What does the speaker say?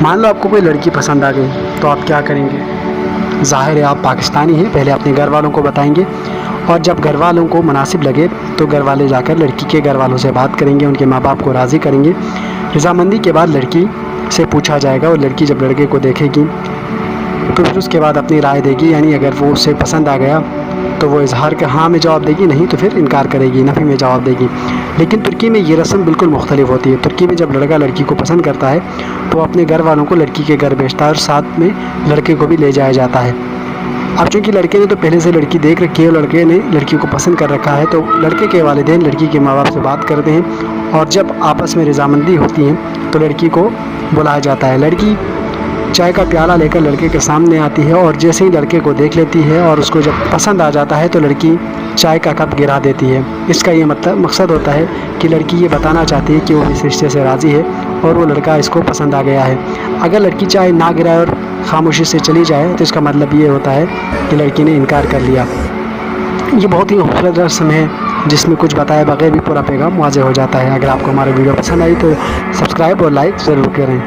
مان لو آپ کو کوئی لڑکی پسند آ گئی تو آپ کیا کریں گے؟ ظاہر ہے آپ پاکستانی ہیں، پہلے اپنے گھر والوں کو بتائیں گے، اور جب گھر والوں کو مناسب لگے تو گھر والے جا کر لڑکی کے گھر والوں سے بات کریں گے، ان کے ماں باپ کو راضی کریں گے۔ رضامندی کے بعد لڑکی سے پوچھا جائے گا، اور لڑکی جب لڑکے کو دیکھے گی تو پھر اس کے بعد اپنی رائے دے گی، یعنی اگر وہ اسے پسند آ گیا تو وہ اظہار کے ہاں میں جواب دے گی، نہیں تو پھر انکار کرے گی، نفی میں جواب دے گی۔ لیکن ترکی میں یہ رسم بالکل مختلف ہوتی ہے۔ ترکی میں جب لڑکا لڑکی کو پسند کرتا ہے تو اپنے گھر والوں کو لڑکی کے گھر بھیجتا ہے، اور ساتھ میں لڑکے کو بھی لے جایا جاتا ہے۔ اب چونکہ لڑکے نے تو پہلے سے لڑکی دیکھ رکھی ہے، لڑکے نے لڑکی کو پسند کر رکھا ہے، تو لڑکے کے والدین لڑکی کے ماں باپ سے بات کرتے ہیں، اور جب آپس میں رضامندی ہوتی ہے تو لڑکی کو بلایا جاتا ہے۔ لڑکی چائے کا پیالہ لے کر لڑکے کے سامنے آتی ہے، اور جیسے ہی لڑکے کو دیکھ لیتی ہے اور اس کو جب پسند آ جاتا ہے تو لڑکی چائے کا کپ گرا دیتی ہے۔ اس کا یہ مقصد ہوتا ہے کہ لڑکی یہ بتانا چاہتی ہے کہ وہ اس رشتے سے راضی ہے اور وہ لڑکا اس کو پسند آ گیا ہے۔ اگر لڑکی چائے نہ گرائے اور خاموشی سے چلی جائے تو اس کا مطلب یہ ہوتا ہے کہ لڑکی نے انکار کر لیا۔ یہ بہت ہی خوبصورت رسم ہے جس میں کچھ بتائے بغیر بھی پورا پیغام واضح ہو جاتا ہے۔ اگر آپ کو ہمارا ویڈیو پسند آئی تو سبسکرائب اور لائک ضرور کریں۔